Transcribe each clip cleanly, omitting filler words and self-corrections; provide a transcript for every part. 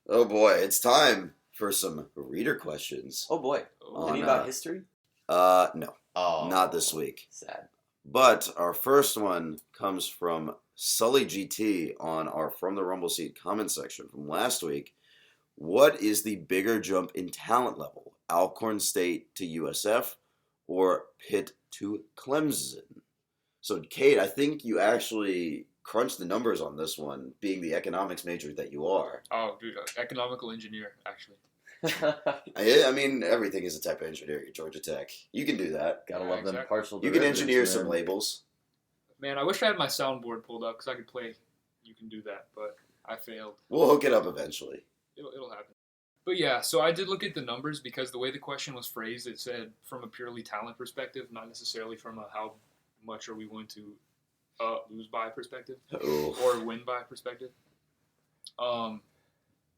Oh boy, it's time for some reader questions. Oh boy. Oh, Any no. about history? No, Oh. not this week. Sad. But our first one comes from Sully GT on our From the Rumble Seat comment section from last week. What is the bigger jump in talent level? Alcorn State to USF or Pitt to Clemson? So, Cade, I think you actually crunched the numbers on this one, being the economics major that you are. Oh, dude, economical engineer, actually. I mean, everything is a type of engineering at Georgia Tech. You can do that. Gotta Yeah, love them exactly. partial You can derivatives, engineer man. some labels. Man, I wish I had my soundboard pulled up because I could play You Can Do That, but I failed. We'll hook it up eventually. It'll happen. But yeah, so I did look at the numbers because the way the question was phrased, it said from a purely talent perspective, not necessarily from a how much are we willing to lose by perspective Oh. or win by perspective.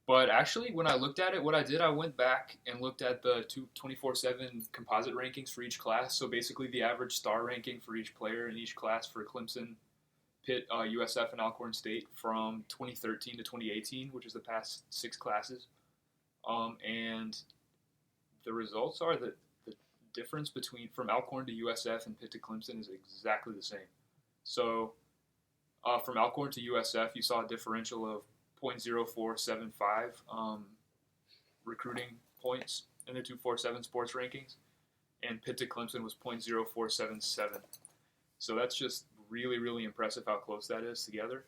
But actually, when I looked at it, what I did, I went back and looked at the 24/7 composite rankings for each class. So basically, the average star ranking for each player in each class for Clemson, Pitt, USF, and Alcorn State from 2013 to 2018, which is the past 6 classes. And the results are that the difference between from Alcorn to USF and Pitt to Clemson is exactly the same. So from Alcorn to USF, you saw a differential of 0.0475 recruiting points in the 247 sports rankings, and Pitt to Clemson was 0.0477. So that's just really, really impressive how close that is together.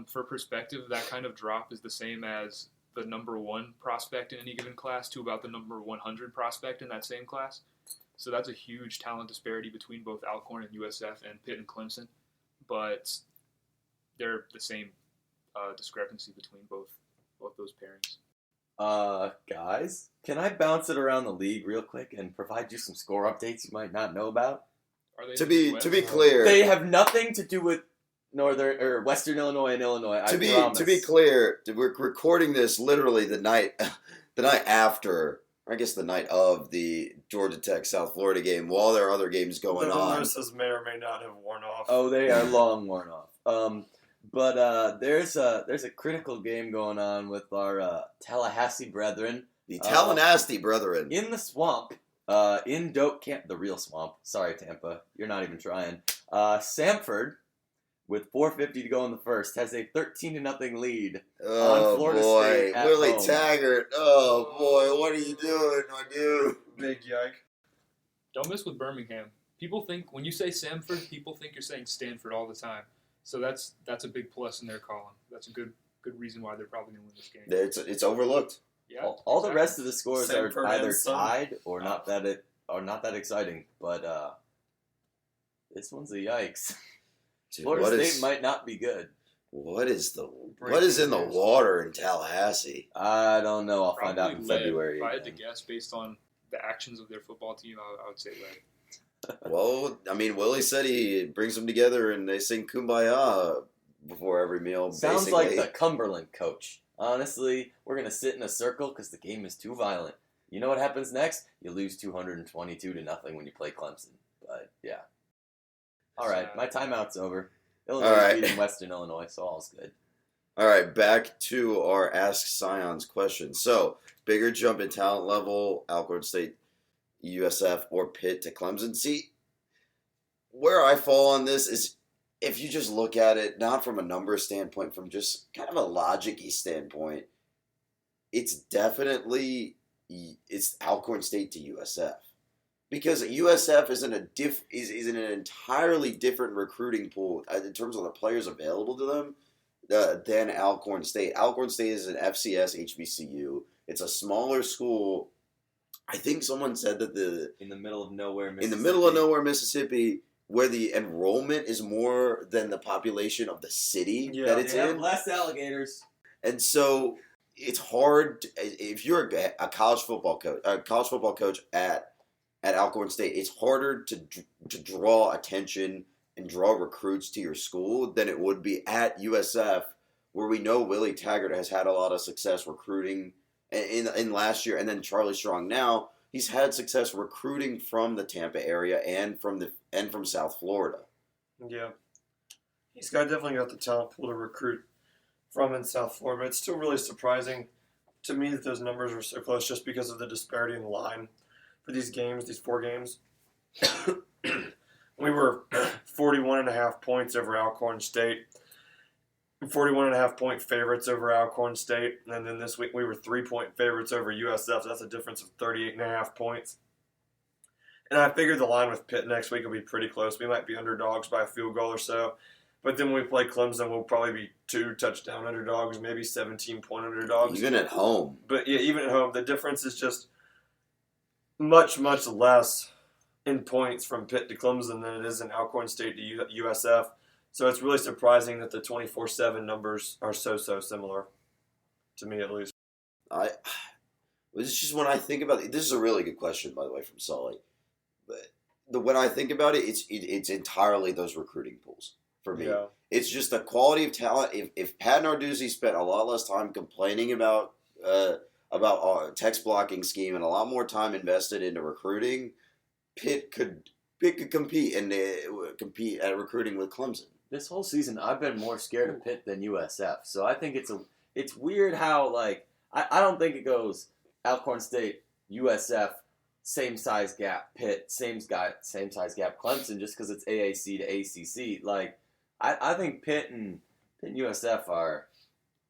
For perspective, that kind of drop is the same as the number 1 prospect in any given class to about the number 100 prospect in that same class. So that's a huge talent disparity between both Alcorn and USF and Pitt and Clemson, but they're the same discrepancy between both those pairings. Guys, can I bounce it around the league real quick and provide you some score updates you might not know about? Are they To be Midwest? clear, They have nothing to do with Northern or Western Illinois and Illinois. to promise. be clear, we're recording this literally the night after, or I guess the night of the Georgia Tech South Florida game, while there are other games going The on. nurses may or may not have worn off. Oh, they are long worn off. But there's a critical game going on with our Tallahassee brethren. The Tallahassee brethren. In the swamp, in Doak Camp, the real swamp. Sorry, Tampa, you're not even trying. Samford, with 4:50 to go in the first, has a 13-0 lead Oh on Florida boy, State at Willie home. Taggart. Oh boy, what are you doing, my dude? Big yike. Don't mess with Birmingham. People think when you say Samford, people think you're saying Stanford all the time. So that's a big plus in their column. That's a good reason why they're probably going to win this game. It's overlooked. Yeah, All the exactly. rest of the scores Samford are and either Son. tied or not that exciting. But this one's a yikes. Dude, Florida State might not be good. what is in the water in Tallahassee? I don't know. I'll find out in Probably lead. February. If I had to again. guess based on the actions of their football team, I would say lead. Well, I mean, Willie said he brings them together and they sing "Kumbaya" before every meal. Sounds basically. like the Cumberland coach. Honestly, we're going to sit in a circle because the game is too violent. You know what happens next? You lose 222-0 when you play Clemson. But, yeah. All right, my timeout's over. Illinois All right. beating Western Illinois, so all's good. All right, back to our Ask Scions question. So, bigger jump in talent level, Alcorn State, USF, or Pitt to Clemson. See, where I fall on this is if you just look at it, not from a number standpoint, from just kind of a logic-y standpoint, it's definitely Alcorn State to USF. Because USF is in an entirely different recruiting pool in terms of the players available to them than Alcorn State. Alcorn State is an FCS HBCU. It's a smaller school. I think someone said that In the middle of nowhere, Mississippi, where the enrollment is more than the population of the city that it's in. less alligators. And so it's hard if you're a college football coach at Alcorn State. It's harder to draw attention and draw recruits to your school than it would be at USF, where we know Willie Taggart has had a lot of success recruiting in last year, and then Charlie Strong now. He's had success recruiting from the Tampa area and from South Florida. Yeah. Definitely got the talent pool to recruit from in South Florida, but it's still really surprising to me that those numbers are so close just because of the disparity in the line for these games, these 4 games. We were 41.5 points over Alcorn State, 41.5 point favorites over Alcorn State, and then this week we were 3-point favorites over USF. So that's a difference of 38.5 points. And I figured the line with Pitt next week will be pretty close. We might be underdogs by a field goal or so. But then when we play Clemson, we'll probably be 2 touchdown underdogs, maybe 17-point underdogs. Even at home. But yeah, even at home, the difference is just much, much less in points from Pitt to Clemson than it is in Alcorn State to USF. So it's really surprising that the 24/7 numbers are so similar, to me at least. It's just when I think about it, this is a really good question, by the way, from Sully. But when I think about it, it's entirely those recruiting pools. For me, Yeah. it's just the quality of talent. If Pat Narduzzi spent a lot less time complaining about text blocking scheme and a lot more time invested into recruiting, Pitt could compete and compete at recruiting with Clemson. This whole season, I've been more scared of Pitt than USF. So I think it's weird how I don't think it goes Alcorn State, USF, same size gap, Pitt, same size gap, Clemson, just because it's AAC to ACC. I think Pitt and USF are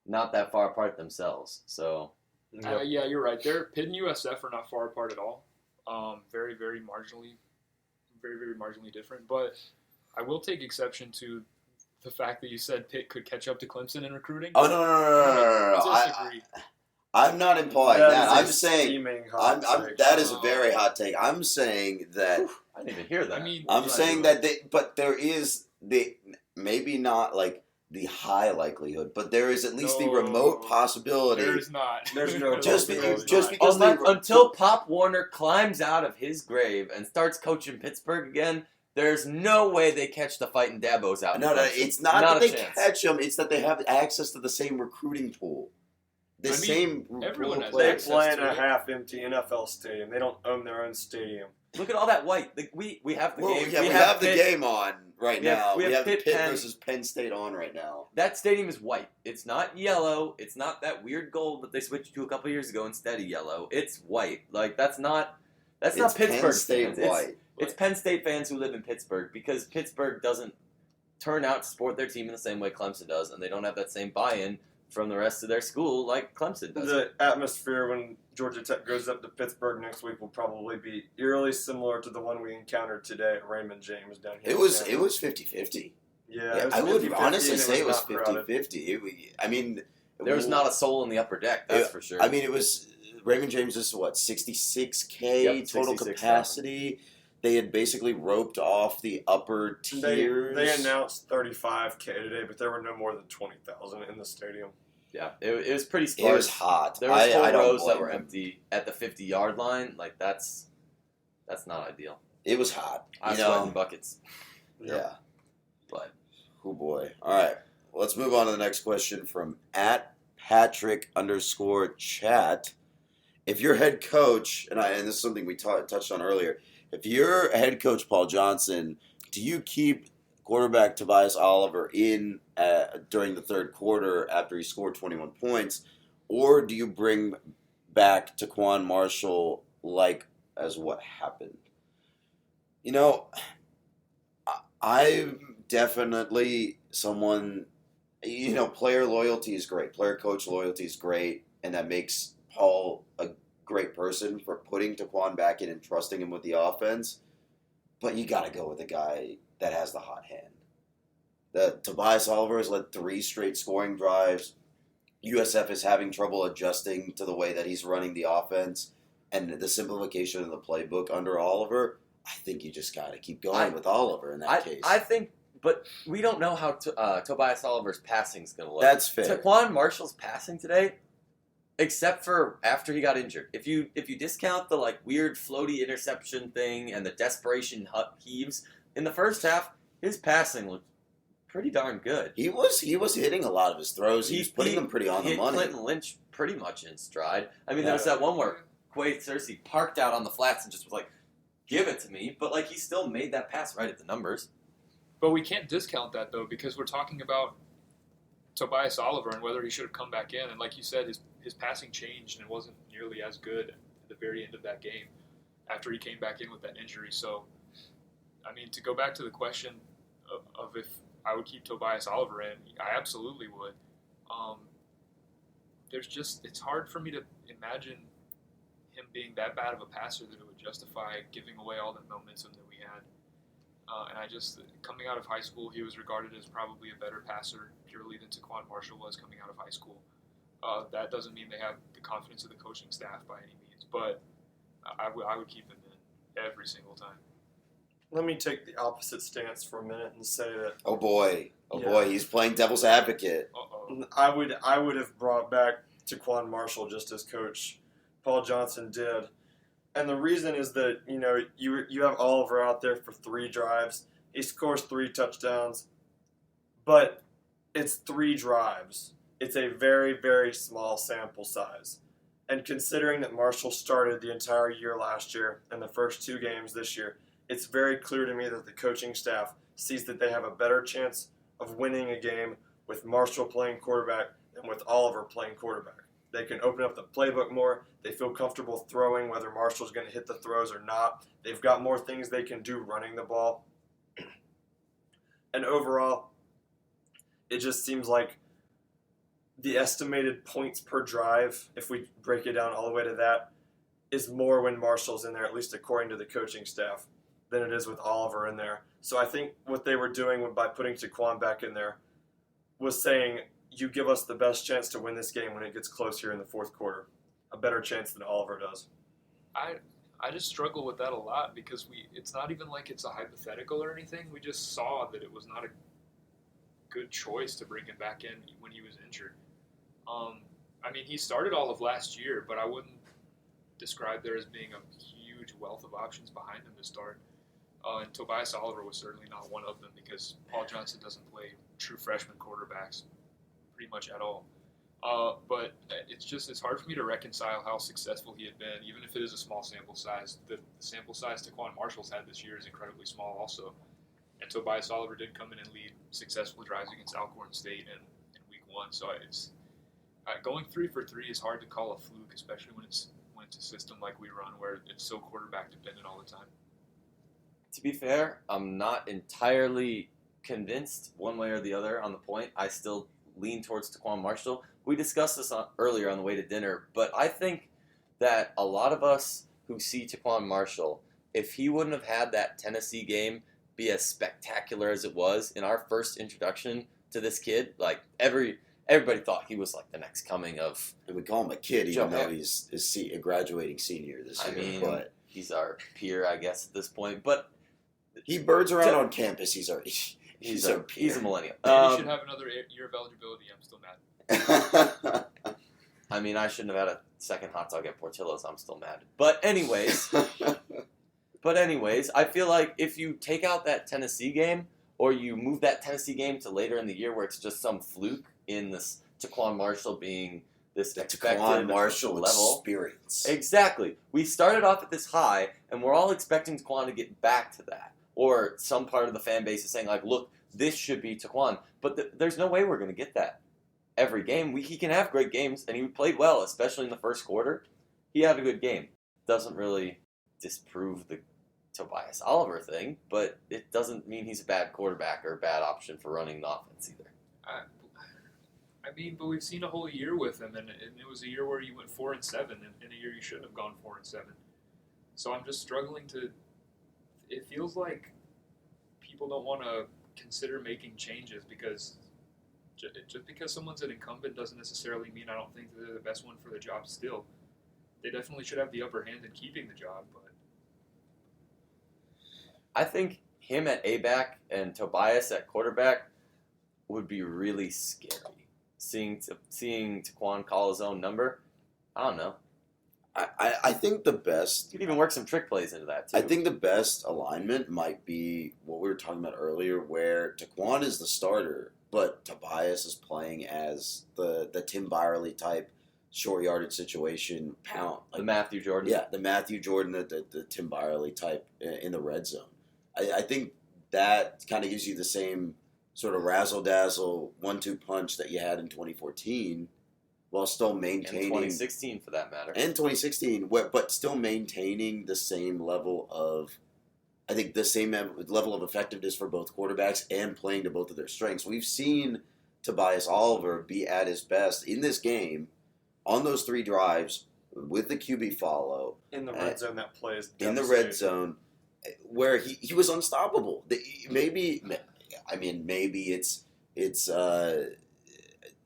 not that far apart themselves. So Yeah, you're right. Pitt and USF are not far apart at all. Very, very marginally different. But I will take exception to the fact that you said Pitt could catch up to Clemson in recruiting. Oh no! I disagree. I'm not implying that. I'm just saying. Steaming hot take. That is a very hot take. I'm saying that. I didn't even hear that. I mean, I'm saying that but there is maybe not like the high likelihood, but there is at least the No. remote possibility. There's not. There's no Just possibility. because until Pop Warner climbs out of his grave and starts coaching Pittsburgh again, there's no way they catch the fighting Dabos out. No, in Clemson. it's not Not that a they chance. catch them. It's that they have access to the same recruiting pool. Everyone has They access play in to a it. half-empty NFL stadium. They don't own their own stadium. Look at all that white. We have the Well, game. yeah, we have the Pitt. game on right We have- now. we We have have Pitt, Pitt Penn. versus Penn State on right now. That stadium is white. It's not yellow. It's not that weird gold that they switched to a couple years ago instead of yellow. It's white. That's not It's Pittsburgh Penn State fans. white. It's Penn State fans who live in Pittsburgh because Pittsburgh doesn't turn out to support their team in the same way Clemson does, and they don't have that same buy-in from the rest of their school like Clemson does. The atmosphere when Georgia Tech goes up to Pittsburgh next week will probably be eerily similar to the one we encountered today at Raymond James down here. It was 50-50. Yeah, Yeah, was I would 50-50 honestly and say it was not crowded. 50-50. I mean, There was not a soul in the upper deck, that's for sure. I mean, it was Raymond James is 66K Yep, total 66,000. capacity. They had basically roped off the upper tiers. They announced 35K today, but there were no more than 20,000 in the stadium. Yeah, it was pretty It sparse. was hot. There was four I don't rows that blame were them. empty at the 50-yard line. That's not ideal. It was hot. I You sweat know, in buckets. yeah. But Oh boy. All right. Let's move on to the next question from @Patrick_chat. If your head coach, and this is something we touched on earlier, if you're head coach Paul Johnson, do you keep quarterback Tobias Oliver in during the third quarter after he scored 21 points, or do you bring back Taquan Marshall as what happened? You know, I'm definitely someone, player loyalty is great. Player coach loyalty is great. And that makes Paul a great person for putting Taquan back in and trusting him with the offense. But you got to go with the guy that has the hot hand. Tobias Oliver has led 3 straight scoring drives. USF is having trouble adjusting to the way that he's running the offense. And the simplification of the playbook under Oliver, I think you just got to keep going with Oliver in that case. I think, but we don't know how Tobias Oliver's passing is going to look. That's fair. Taquan Marshall's passing today, except for after he got injured. If you discount the weird floaty interception thing and the desperation heaves in the first half, his passing looked pretty darn good. He was hitting a lot of his throws. He was putting them pretty on the hit money. Clinton Lynch pretty much in stride. I mean, there was that one where Quay Cersei parked out on the flats and just was like, give it to me. But he still made that pass right at the numbers. But we can't discount that, though, because we're talking about Tobias Oliver and whether he should have come back in. And like you said, his passing changed and it wasn't nearly as good at the very end of that game after he came back in with that injury. So, I mean, to go back to the question of if I would keep Tobias Oliver in, I absolutely would. It's hard for me to imagine him being that bad of a passer that it would justify giving away all the momentum that we had. Coming out of high school, he was regarded as probably a better passer purely than Taquan Marshall was coming out of high school. That doesn't mean they have the confidence of the coaching staff by any means, but I would keep him in every single time. Let me take the opposite stance for a minute and say that. Oh boy, he's playing devil's advocate. Uh-oh. I would have brought back Taquan Marshall just as Coach Paul Johnson did. And the reason is that, you have Oliver out there for 3 drives. He scores 3 touchdowns. But it's 3 drives. It's a very, very small sample size. And considering that Marshall started the entire year last year and the first 2 games this year, it's very clear to me that the coaching staff sees that they have a better chance of winning a game with Marshall playing quarterback than with Oliver playing quarterback. They can open up the playbook more. They feel comfortable throwing, whether Marshall's going to hit the throws or not. They've got more things they can do running the ball. And overall, it just seems like the estimated points per drive, if we break it down all the way to that, is more when Marshall's in there, at least according to the coaching staff, than it is with Oliver in there. So I think what they were doing by putting Taquan back in there was saying, you give us the best chance to win this game when it gets close here in the fourth quarter. A better chance than Oliver does. I just struggle with that a lot because it's not even like it's a hypothetical or anything. We just saw that it was not a good choice to bring him back in when he was injured. I mean, he started all of last year, but I wouldn't describe there as being a huge wealth of options behind him to start. And Tobias Oliver was certainly not one of them because Paul Johnson doesn't play true freshman quarterbacks pretty much at all. But it's hard for me to reconcile how successful he had been, even if it is a small sample size. The sample size Taquan Marshall's had this year is incredibly small also. And Tobias Oliver did come in and lead successful drives against Alcorn State in week 1. So going 3 for 3 is hard to call a fluke, especially when it's a system like we run where it's so quarterback dependent all the time. To be fair, I'm not entirely convinced one way or the other on the point. I still lean towards Taquan Marshall. We discussed this earlier on the way to dinner, but I think that a lot of us who see Taquan Marshall, if he wouldn't have had that Tennessee game be as spectacular as it was in our first introduction to this kid, like everybody thought he was like the next coming of. And we call him a kid, even though he's a graduating senior this year. I mean, but he's our peer, I guess, at this point. But he birds around on campus. He's a millennial. He should have another year of eligibility. I'm still mad. I mean, I shouldn't have had a second hot dog at Portillo's. I'm still mad. But anyways, I feel like if you take out that Tennessee game or you move that Tennessee game to later in the year where it's just some fluke in this Taquan Marshall being this expected Taquan Marshall level. Experience. Exactly. We started off at this high, and we're all expecting Taquan to get back to that. Or some part of the fan base is saying, like, look, this should be Taquan. But there's no way we're going to get that every game. He can have great games, and he played well, especially in the first quarter. He had a good game. Doesn't really disprove the Tobias Oliver thing, but it doesn't mean he's a bad quarterback or a bad option for running the offense either. I mean, but we've seen a whole year with him, and it was a year where you went 4-7, and in a year you shouldn't have gone 4-7. So I'm just struggling to. It feels like people don't want to consider making changes because just because someone's an incumbent doesn't necessarily mean I don't think they're the best one for the job still. They definitely should have the upper hand in keeping the job, but I think him at A-back and Tobias at quarterback would be really scary. Seeing Taquan call his own number, I don't know. I think the best. You could even work some trick plays into that, too. I think the best alignment might be what we were talking about earlier, where Taquan is the starter, but Tobias is playing as the Tim Byerly type, short yardage situation, pound. Like, the Matthew Jordan. Yeah, the Matthew Jordan, the Tim Byerly type in the red zone. I think that kind of gives you the same sort of razzle-dazzle 1-2 punch that you had in 2014 while still And maintaining... 2016, for that matter. And 2016, but still maintaining the same level of... I think the same level of effectiveness for both quarterbacks and playing to both of their strengths. We've seen Tobias Oliver be at his best in this game on those 3 drives with the QB follow. In the red zone, that play is in the devastating. red zone, where he was unstoppable. Maybe it's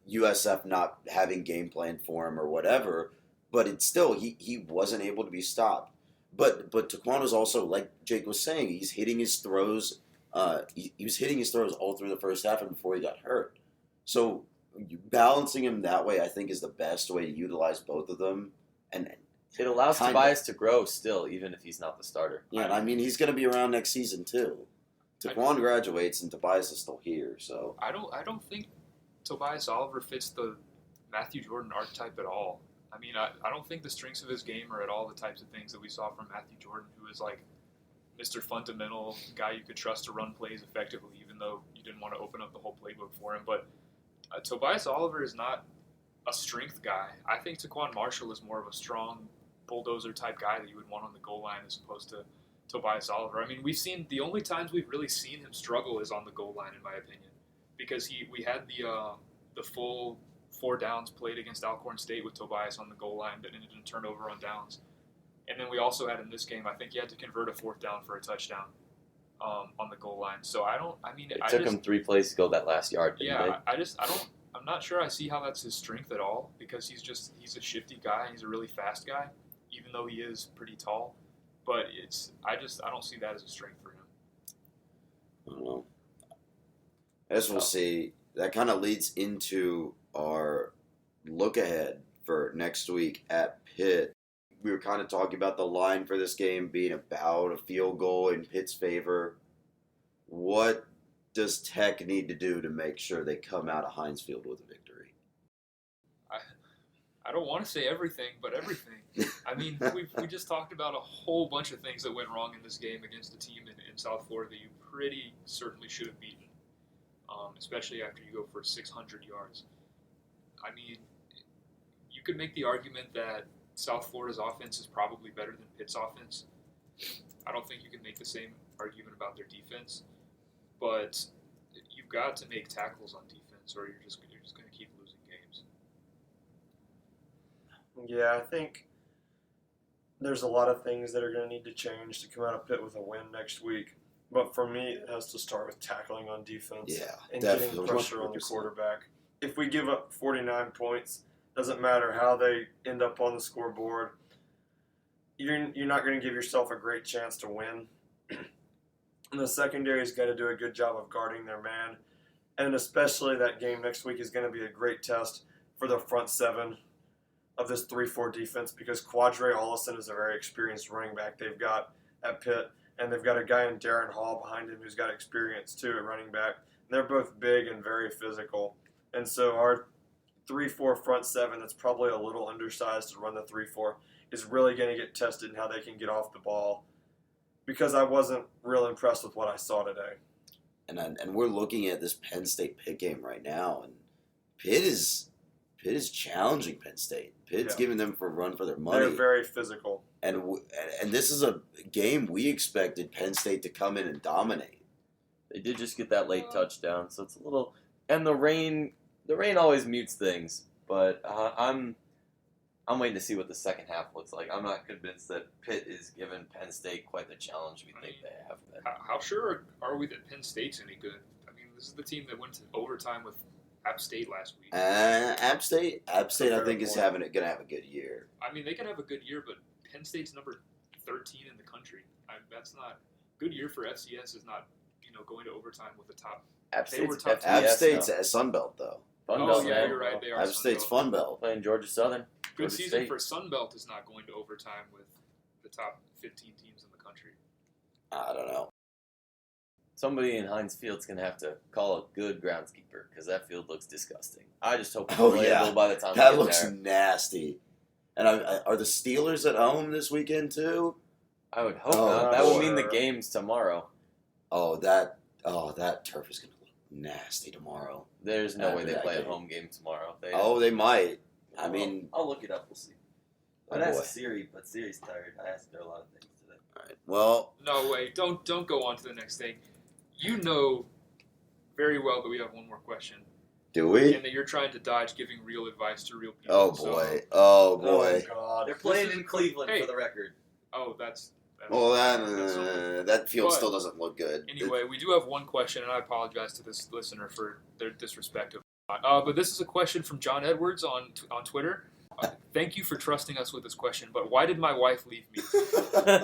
USF not having game plan for him or whatever, but it's still he wasn't able to be stopped. But Taquan was also, like Jake was saying, he's hitting his throws. He was hitting his throws all through the first half and before he got hurt. So balancing him that way, I think, is the best way to utilize both of them. And It allows kinda. Tobias to grow still, even if he's not the starter. Yeah, and I mean, he's going to be around next season too. Taquan graduates and Tobias is still here. So I don't think Tobias Oliver fits the Matthew Jordan archetype at all. I mean, I don't think the strengths of his game are at all the types of things that we saw from Matthew Jordan, who is like Mr. Fundamental, guy you could trust to run plays effectively, even though you didn't want to open up the whole playbook for him. But Tobias Oliver is not a strength guy. I think Taquan Marshall is more of a strong bulldozer type guy that you would want on the goal line as opposed to Tobias Oliver. I mean, the only times we've really seen him struggle is on the goal line, in my opinion, because we had the full 4 downs played against Alcorn State with Tobias on the goal line that ended in a turnover on downs. And then we also had in this game, I think he had to convert a 4th down for a touchdown on the goal line. So It took him 3 plays to go that last yard, didn't it? I'm not sure I see how that's his strength at all, because he's a shifty guy and he's a really fast guy, even though he is pretty tall. But I don't see that as a strength for him. I don't know. As we'll see, that kind of leads into our look ahead for next week at Pitt. We were kind of talking about the line for this game being about a field goal in Pitt's favor. What does Tech need to do to make sure they come out of Heinz Field with a victory? I don't want to say everything, but everything. I mean, we just talked about a whole bunch of things that went wrong in this game against a team in South Florida that you pretty certainly should have beaten, especially after you go for 600 yards. I mean, you could make the argument that South Florida's offense is probably better than Pitt's offense. I don't think you can make the same argument about their defense, but you've got to make tackles on defense, or you're just going to keep losing games. Yeah, I think there's a lot of things that are going to need to change to come out of Pitt with a win next week. But for me, it has to start with tackling on defense and definitely. getting pressure on the quarterback. If we give up 49 points, doesn't matter how they end up on the scoreboard, you're not going to give yourself a great chance to win. And the secondary's got to do a good job of guarding their man. And especially that game next week is going to be a great test for the front 7 of this 3-4 defense, because Quadre Ollison is a very experienced running back they've got at Pitt. And they've got a guy in Darren Hall behind him who's got experience too at running back. And they're both big and very physical. And so our 3-4 front 7 that's probably a little undersized to run the 3-4 is really going to get tested in how they can get off the ball, because I wasn't real impressed with what I saw today. And we're looking at this Penn State Pitt game right now, and Pitt is challenging Penn State. Pitt's giving them a run for their money. They're very physical. And this is a game we expected Penn State to come in and dominate. They did just get that late touchdown, so it's a little... And the rain always mutes things, but I'm waiting to see what the second half looks like. I'm not convinced that Pitt is giving Penn State quite the challenge we think they have been. How sure are we that Penn State's any good? I mean, this is the team that went to overtime with App State last week. App State, I think is going to have a good year. I mean, they can have a good year, but Penn State's number 13 in the country. That's not good year for FCS. Is not going to overtime with the top. App They were State's top- App FBS State's now. a Sun Belt though. Fun Oh Belt, yeah, man. you're right. They are. App State's Fun Belt. Playing Georgia Southern. Good Georgia season State. for Sunbelt is not going to overtime with the top 15 teams in the country. I don't know. Somebody in Heinz Field's going to have to call a good groundskeeper, because that field looks disgusting. I just hope it's Oh, playable yeah. by the time we That get looks there. nasty. And are the Steelers at home this weekend too? I would hope Oh, not. That would mean the sure. game's tomorrow. That turf is going to look nasty tomorrow. There's no way After they that play a game. home game tomorrow. They might. I mean, I'll look it up. We'll see. I'd oh ask boy. Siri, but Siri's tired. I asked her a lot of things today. All right. Well, No, wait. Don't go on to the next thing. You know very well that we have one more question, do we? and that you're trying to dodge giving real advice to real people. Oh boy. Oh boy. Oh, God. They're playing This is- in Cleveland hey. for the record. That's Well, that's something. that field But- still doesn't look good. Anyway, we do have one question, and I apologize to this listener for their disrespect of but this is a question from John Edwards on Twitter. Thank you for trusting us with this question, but why did my wife leave me?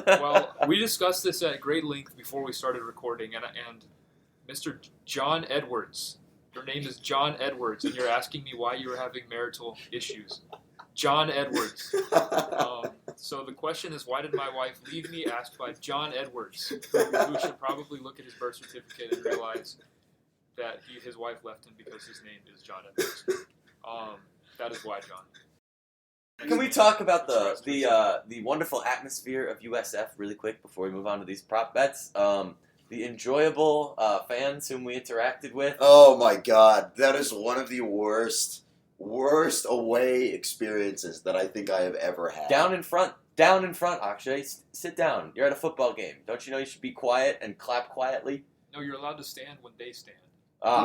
Well, we discussed this at great length before we started recording, and Mr. John Edwards, your name is John Edwards, and you're asking me why you were having marital issues. John Edwards. So the question is, why did my wife leave me? Asked by John Edwards, who should probably look at his birth certificate and realize that his wife left him because his name is John Edwards. That is why, John. Can we talk about the wonderful atmosphere of USF really quick before we move on to these prop bets? The enjoyable fans whom we interacted with. Oh my God, that is one of the worst away experiences that I think I have ever had. Down in front, Akshay. Sit down. You're at a football game. Don't you know you should be quiet and clap quietly? No, you're allowed to stand when they stand.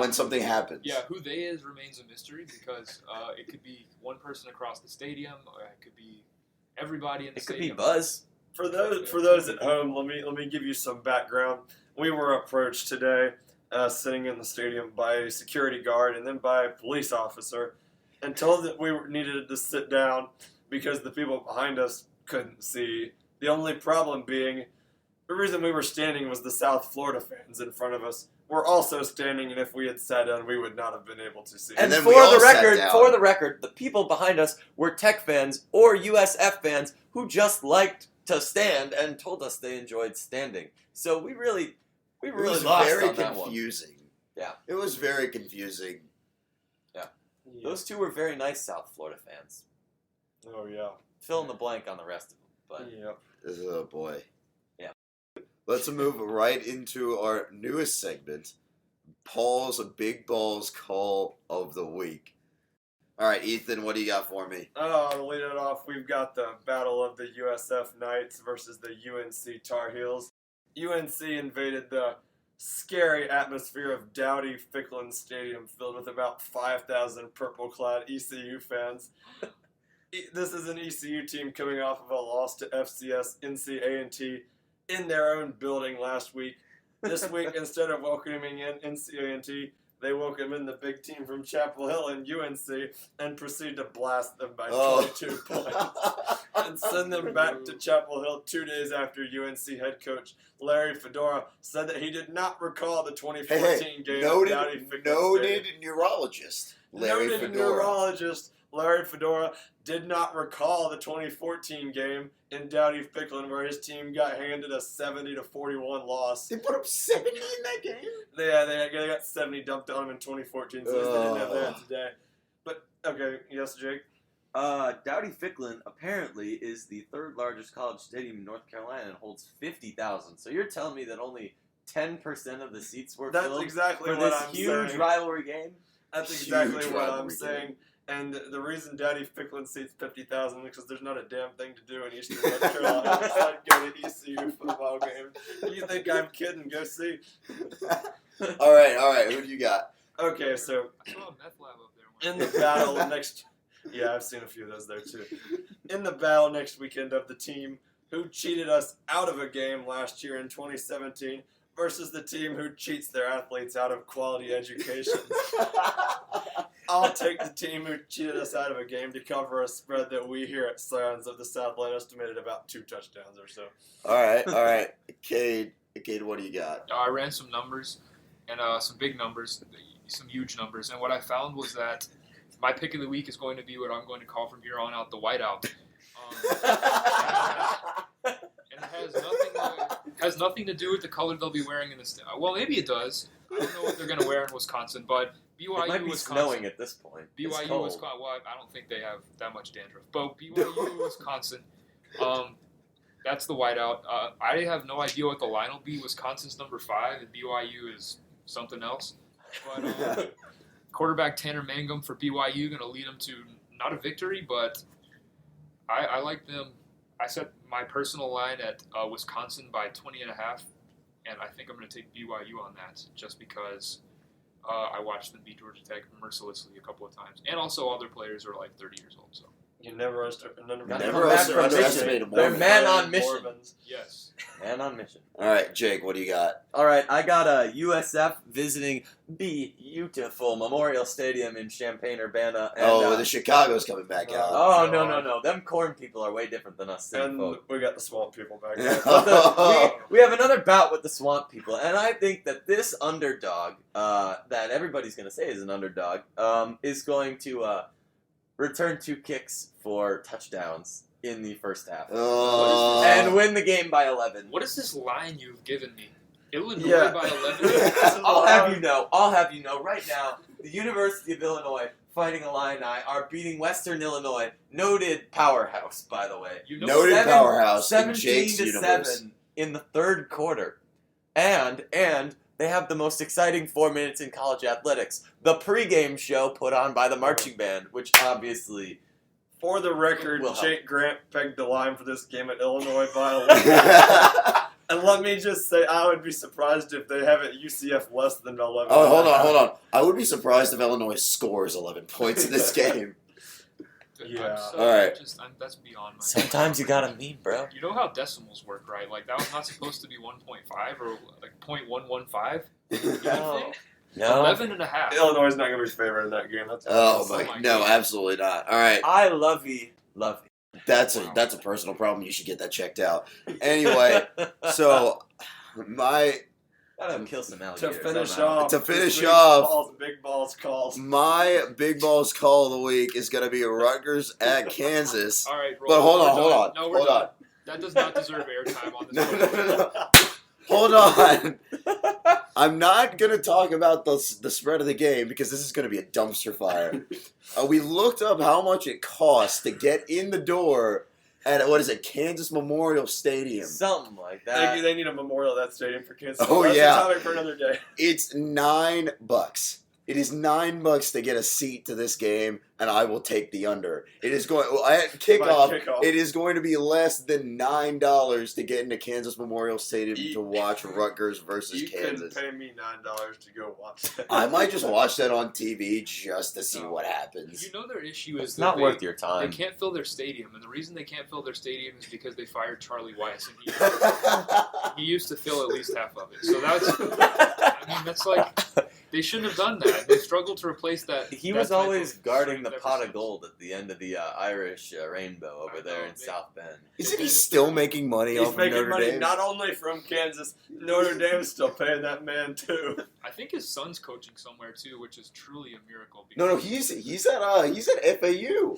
When something happens. Yeah, who they is remains a mystery because it could be one person across the stadium, or it could be everybody in the It could stadium. be Buzz. For those at home, let me give you some background. We were approached today, sitting in the stadium, by a security guard and then by a police officer, and told that we needed to sit down because the people behind us couldn't see. The only problem being, the reason we were standing was the South Florida fans in front of us were also standing, and if we had sat down, we would not have been able to see. And then for we all the sat record, down. the people behind us were Tech fans or USF fans who just liked to stand and told us they enjoyed standing. So we really It was lost very on that one. confusing. Yeah. It was very confusing. Those two were very nice South Florida fans. Oh yeah. Fill in the blank on the rest of them. But Yep. Oh boy. Yeah. Let's move right into our newest segment, Paul's Big Balls Call of the Week. All right, Ethan, what do you got for me? To lead it off, we've got the battle of the USF Knights versus the UNC Tar Heels. UNC invaded the scary atmosphere of Dowdy Ficklin Stadium filled with about 5,000 purple-clad ECU fans. This is an ECU team coming off of a loss to FCS NCA&T in their own building last week. This week, instead of welcoming in NCA&T, they welcome in the big team from Chapel Hill and UNC and proceed to blast them by 22 points and send them back to Chapel Hill 2 days after UNC head coach Larry Fedora said that he did not recall the 2014 game at Dowdy Ficklin Noted Stadium. neurologist Larry Noted Fedora. neurologist Larry Fedora did not recall the 2014 game in Dowdy Ficklin where his team got handed a 70-41 loss. They put up 70 in that game? They got 70 dumped on him in 2014, so they didn't have that today. But, okay, yes, Jake? Dowdy Ficklin apparently is the third largest college stadium in North Carolina and holds 50,000. So you're telling me that only 10% of the seats were That's filled exactly for what this I'm huge saying. rivalry game? That's Huge exactly what I'm rivalry saying. game. And the reason Dowdy Ficklin seats 50,000 is because there's not a damn thing to do in Eastern North Carolina besides go to ECU football game. You think I'm kidding? Go see. All right. Who do you got? Okay, so I saw a meth lab up there. in the battle next... Yeah, I've seen a few of those there, too. In the battle next weekend of the team who cheated us out of a game last year in 2017 versus the team who cheats their athletes out of quality education. I'll take the team who cheated us out of a game to cover a spread that we here at Scions of the Southland estimated about 2 touchdowns or so. All right. Cade, what do you got? I ran some numbers, and some big numbers, some huge numbers, and what I found was that my pick of the week is going to be what I'm going to call from here on out the whiteout. And it has nothing to do with the color they'll be wearing in the well, maybe it does. I don't know what they're going to wear in Wisconsin, but BYU, It might be Wisconsin. snowing at this point. It's BYU, cold. Wisconsin. Well, I don't think they have that much dandruff, but BYU, Wisconsin. That's the whiteout. I have no idea what the line will be. Wisconsin's number 5, and BYU is something else. But quarterback Tanner Mangum for BYU going to lead them to not a victory, but I like them. I set my personal line at Wisconsin by 20.5, and I think I'm going to take BYU on that just because I watched them beat Georgia Tech mercilessly a couple of times. And also all their players are like 30 years old, so. You never Never underestimate a They're Mormon. man on mission. Mormons. Yes. Man on mission. All right, Jake, what do you got? All right, I got a USF visiting beautiful Memorial Stadium in Champaign-Urbana. And, The Chicago's coming back out. Oh, no. Them corn people are way different than us city And folk. we got the swamp people back there. We have another bout with the swamp people, and I think that this underdog, that everybody's going to say is an underdog, is going to return 2 kicks for touchdowns in the first half. And win the game by 11. What is this line you've given me? Illinois Yeah. by 11? I'll have you know, right now, the University of Illinois Fighting Illini are beating Western Illinois, noted powerhouse, by the way. Noted powerhouse in 17 Jake's to universe. 7 in the third quarter. And they have the most exciting 4 minutes in college athletics. The pregame show put on by the marching band, which obviously... For the record, Will help. Jake Grant pegged the line for this game at Illinois by 11. And let me just say, I would be surprised if they have it UCF less than 11. Oh, hold on. I would be surprised if Illinois scores 11 points in this game. Yeah. All right. That's beyond my. Sometimes you gotta mean, bro. You know how decimals work, right? Like that was not supposed to be 1.5 or like 0.115. No. No. 11.5. Illinois is not going to be favored in that game. That's Oh, my my, no, God. absolutely not. All right. I love you. That's a personal problem. You should get that checked out. Anyway, so my Gotta kill some to alligators. finish somehow. off. To finish this week's off- big balls calls. my big balls call of the week is going to be Rutgers at Kansas. All right, But hold on. No, we're Hold done. on. That does not deserve airtime on this. No, podcast. no. Hold on. I'm not going to talk about the spread of the game because this is going to be a dumpster fire. We looked up how much it costs to get in the door at, Kansas Memorial Stadium. Something like that. They need a memorial at that stadium for Kansas. Oh, That's yeah. a topic for another day. It's $9. It is $9 to get a seat to this game, and I will take the under. It is going at kickoff. It is going to be less than $9 to get into Kansas Memorial Stadium to watch Rutgers versus You Kansas. couldn't pay me $9 to go watch that. I might just watch that on TV just to see what happens. You know their issue is It's that not they, worth your they time. can't fill their stadium, and the reason they can't fill their stadium is because they fired Charlie Weiss, and he used to fill at least half of it. So that's like they shouldn't have done that. They struggled to replace that. He that was type always of guarding the strength pot ever of since. gold at the end of the Irish rainbow over there in South Bend. Isn't he still making money He's off of making Notre money Dame? not only from Kansas, Notre Dame's still paying that man too. I think his son's coaching somewhere too, which is truly a miracle. No, because- he's at FAU.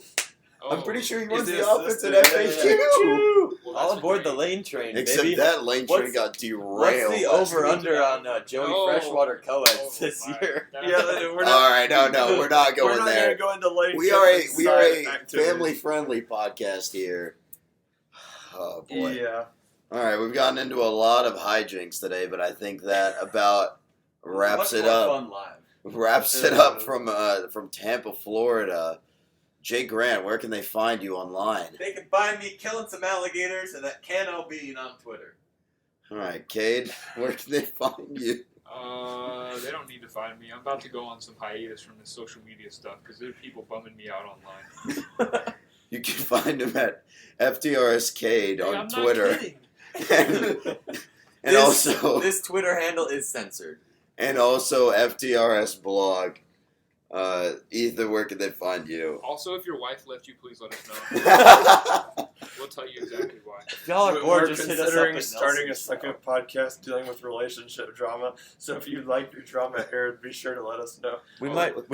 I'm Oh, pretty sure he He's runs the the offense at assistant. FAU. well, All that's aboard the great. lane train, Except baby. that lane train What's- got derailed. What's the last week. over-under on Joey Oh. Freshwater co-eds Oh, this my. year? That- Yeah, we're not. All right, no, we're not We're going not there. going to go into late. We are a side activities. family-friendly podcast here. Oh boy! Yeah. All right, we've gotten into a lot of hijinks today, but I think that about wraps Much it more up. Fun live. Wraps it up from Tampa, Florida. Jay Grant, where can they find you online? They can find me killing some alligators and that Cano bean on Twitter. All right, Cade, where can they find you? They don't need to find me. I'm about to go on some hiatus from this social media stuff because there are people bumming me out online. You can find him at FTRS Cade on I'm Twitter. Not kidding. And also this Twitter handle is censored. and also FTRS blog. Ethan, where can they find you? Also, if your wife left you, please let us know. We'll tell you exactly why. If y'all are We're bored, just hit us up considering at starting a Nelson's second podcast dealing with relationship drama. So if you'd like your drama aired, be sure to let us know. We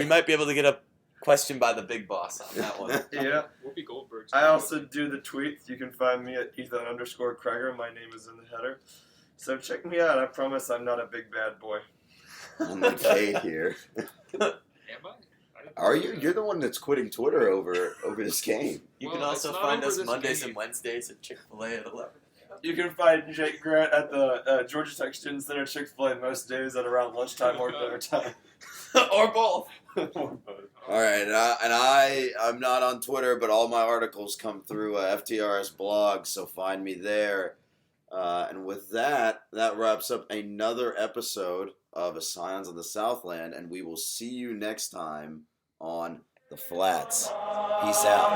might be able to get a question by the big boss on that one. Yeah. Whoopi Goldberg's. I also do the tweets. You can find me at Ethan_Kreger. My name is in the header. So check me out. I promise I'm not a big bad boy. I'm the Cade here. Am I? Are you? You're the one that's quitting Twitter over this game. You Well, can also it's not find over us this Mondays game. and Wednesdays at Chick-fil-A at 11. You can find Jake Grant at the Georgia Tech Student Center Chick-fil-A most days at around lunchtime or dinner time. Or both. All right, I'm not on Twitter, but all my articles come through FTRS blog, so find me there. And with that wraps up another episode of A Scions on the Southland, and we will see you next time on The Flats. Peace out.